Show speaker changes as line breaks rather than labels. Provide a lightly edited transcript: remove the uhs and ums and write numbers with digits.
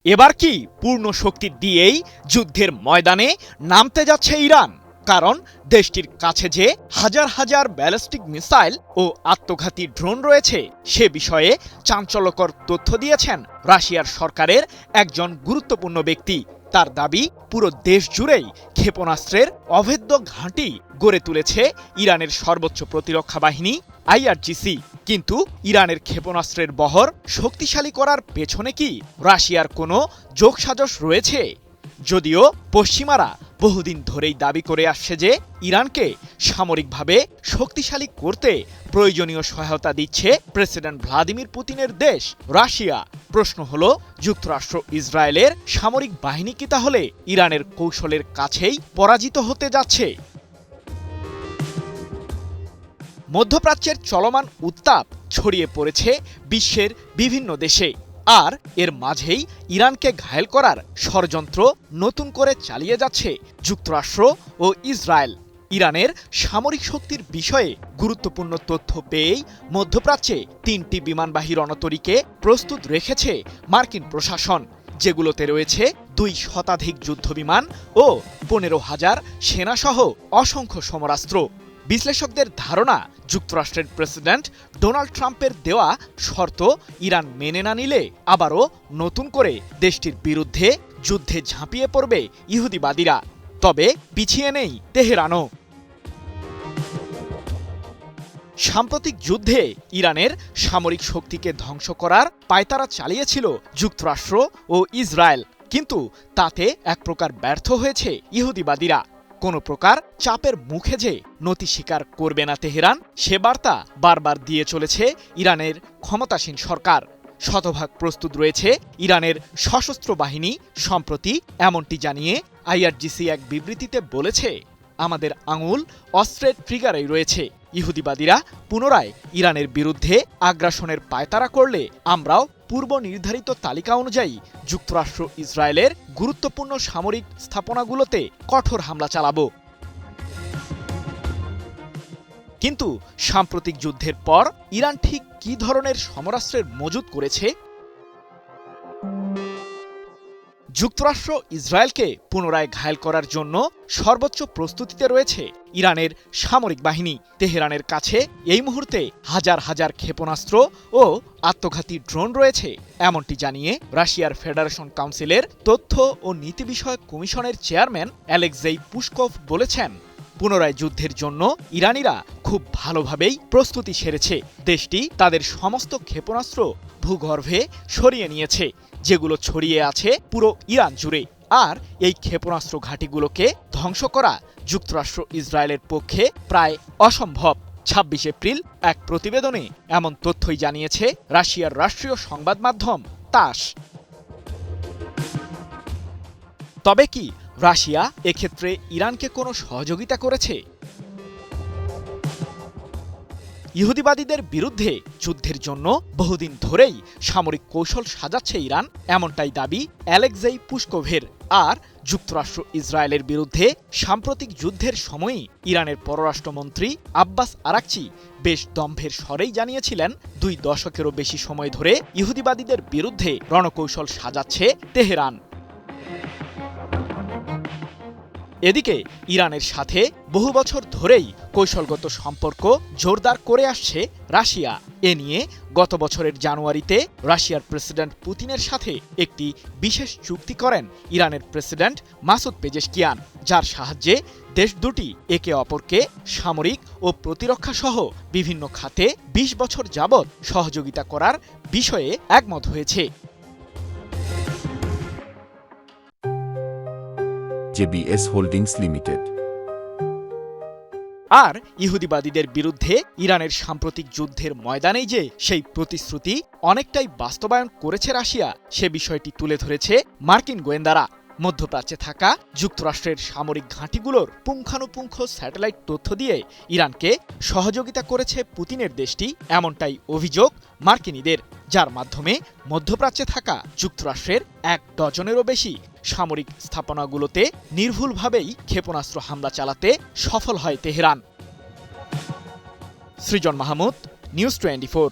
এবার কি পূর্ণ শক্তি দিয়েই যুদ্ধের ময়দানে নামতে যাচ্ছে ইরান? কারণ দেশটির কাছে যে হাজার হাজার ব্যালিস্টিক মিসাইল ও আত্মঘাতী ড্রোন রয়েছে সে বিষয়ে চাঞ্চল্যকর তথ্য দিয়েছেন রাশিয়ার সরকারের একজন গুরুত্বপূর্ণ ব্যক্তি। তার দাবি, পুরো দেশ জুড়েই ক্ষেপণাস্ত্রের অভেদ্য ঘাঁটি গড়ে তুলেছে ইরানের সর্বোচ্চ প্রতিরক্ষা বাহিনী আইআরজিসি। কিন্তু ইরানের ক্ষেপণাস্ত্রের বহর শক্তিশালী করার পেছনে কি রাশিয়ার কোনো যোগসাজশ রয়েছে? যদিও পশ্চিমারা বহুদিন ধরেই দাবি করে আসছে যে ইরানকে সামরিকভাবে শক্তিশালী করতে প্রয়োজনীয় সহায়তা দিচ্ছে প্রেসিডেন্ট ভ্লাদিমির পুতিনের দেশ রাশিয়া। প্রশ্ন হলো, যুক্তরাষ্ট্র ইসরায়েলের সামরিক বাহিনী কি তাহলে ইরানের কৌশলের কাছেই পরাজিত হতে যাচ্ছে? মধ্যপ্রাচ্যের চলমান উত্তাপ ছড়িয়ে পড়েছে বিশ্বের বিভিন্ন দেশে, আর এর মাঝেই ইরানকে ঘায়েল করার ষড়যন্ত্র নতুন করে চালিয়ে যাচ্ছে যুক্তরাষ্ট্র ও ইসরায়েল। ইরানের সামরিক শক্তির বিষয়ে গুরুত্বপূর্ণ তথ্য পেয়েই মধ্যপ্রাচ্যে 3টি বিমানবাহী রণতরীকে প্রস্তুত রেখেছে মার্কিন প্রশাসন, যেগুলোতে রয়েছে 2 শতাধিক যুদ্ধবিমান ও 15,000 সেনাসহ অসংখ্য সমরাস্ত্র। বিশ্লেষকদের ধারণা, যুক্তরাষ্ট্রের প্রেসিডেন্ট ডোনাল্ড ট্রাম্পের দেওয়া শর্ত ইরান মেনে না নিলে আবারও নতুন করে দেশটির বিরুদ্ধে যুদ্ধে ঝাঁপিয়ে পড়বে ইহুদিবাদীরা। তবে পিছিয়ে নেই তেহরানও। সাম্প্রতিক যুদ্ধে ইরানের সামরিক শক্তিকে ধ্বংস করার পায়তারা চালিয়েছিল যুক্তরাষ্ট্র ও ইসরায়েল, কিন্তু তাতে এক প্রকার ব্যর্থ হয়েছে ইহুদিবাদীরা। কোনো প্রকার চাপের মুখে যে নতি স্বীকার করবে না তেহরান, সে বার্তা বারবার দিয়ে চলেছে ইরানের ক্ষমতাসীন সরকার। শতভাগ প্রস্তুত রয়েছে ইরানের সশস্ত্র বাহিনী। সম্প্রতি এমনটি জানিয়ে আইআরজিসি এক বিবৃতিতে বলেছে, আমাদের আঙুল অস্ত্রের ট্রিগারেই রয়েছে। ইহুদিবাদীরা পুনরায় ইরানের বিরুদ্ধে আগ্রাসনের পায়তারা করলে আমরাও পূর্ব নির্ধারিত তালিকা অনুযায়ী যুক্তরাষ্ট্র ইসরায়েলের গুরুত্বপূর্ণ সামরিক স্থাপনাগুলোতে কঠোর হামলা চালাব। কিন্তু সাম্প্রতিক যুদ্ধের পর ইরান ঠিক কী ধরনের সমরাস্ত্রের মজুত করেছে? যুক্তরাষ্ট্র ইসরায়েলকে পুনরায় ঘায়েল করার জন্য সর্বোচ্চ প্রস্তুতিতে রয়েছে ইরানের সামরিক বাহিনী। তেহরানের কাছে এই মুহূর্তে হাজার হাজার ক্ষেপণাস্ত্র ও আত্মঘাতী ড্রোন রয়েছে, এমনটি জানিয়ে রাশিয়ার ফেডারেশন কাউন্সিলের তথ্য ও নীতি বিষয়ক কমিশনের চেয়ারম্যান অ্যালেক্সেই পুশকভ বলেছেন, পুনরায় যুদ্ধের জন্য ইরানিরা খুব ভালোভাবেই প্রস্তুতি সেরেছে। দেশটি তাদের সমস্ত ক্ষেপণাস্ত্র ভূগর্ভে সরিয়ে নিয়েছে, যেগুলো ছড়িয়ে আছে পুরো ইরান জুড়ে। আর এই ক্ষেপণাস্ত্র ঘাঁটিগুলোকে ধ্বংস করা যুক্তরাষ্ট্র ইসরায়েলের পক্ষে প্রায় অসম্ভব। 26 এপ্রিল এক প্রতিবেদনে এমন তথ্যই জানিয়েছে রাশিয়ার রাষ্ট্রীয় সংবাদ মাধ্যম তাস। তবে কি রাশিয়া এক্ষেত্রে ইরানকে কোনো সহযোগিতা করেছে? ইহুদিবাদীদের বিরুদ্ধে যুদ্ধের জন্য বহুদিন ধরেই সামরিক কৌশল সাজাচ্ছে ইরান, এমনটাই দাবি অ্যালেক্সেই পুশকভের। আর যুক্তরাষ্ট্র ইসরায়েলের বিরুদ্ধে সাম্প্রতিক যুদ্ধের সময়ই ইরানের পররাষ্ট্রমন্ত্রী আব্বাস আরাকচি বেশ দম্ভের স্বরেই জানিয়েছিলেন, 2 দশকেরও বেশি সময় ধরে ইহুদিবাদীদের বিরুদ্ধে রণকৌশল সাজাচ্ছে তেহরান। এদিকে ইরানের সাথে বহু বছর ধরেই কৌশলগত সম্পর্ক জোরদার করে আসছে রাশিয়া। এ নিয়ে গত বছরের জানুয়ারিতে রাশিয়ার প্রেসিডেন্ট পুতিনের সাথে একটি বিশেষ চুক্তি করেন ইরানের প্রেসিডেন্ট মাসুদ পেজেশকিয়ান, যার সাহায্যে দেশ দুটি একে অপরকে সামরিক ও প্রতিরক্ষা সহ বিভিন্ন খাতে 20 বছর যাবৎ সহযোগিতা করার বিষয়ে একমত হয়েছে।
JBS holdings limited.
আর ইহুদিবাদীদের বিরুদ্ধে ইরানের সাম্প্রতিক যুদ্ধের ময়দানেই যে সেই প্রতিশ্রুতি অনেকটাই বাস্তবায়ন করেছে রাশিয়া, সে বিষয়টি তুলে ধরেছে মার্কিন গোয়েন্দারা। মধ্যপ্রাচ্যে থাকা যুক্তরাষ্ট্রের সামরিক ঘাঁটিগুলোর পুঙ্খানুপুঙ্খ স্যাটেলাইট তথ্য দিয়ে ইরানকে সহযোগিতা করেছে পুতিনের দেশটি, এমনটাই অভিযোগ মার্কিনীদের, যার মাধ্যমে মধ্যপ্রাচ্যে থাকা যুক্তরাষ্ট্রের 1 ডজনেরও বেশি সামরিক স্থাপনাগুলোতে নির্ভুলভাবেই ক্ষেপণাস্ত্র হামলা চালাতে সফল হয় তেহরান। সৃজন মাহমুদ, নিউজ 24।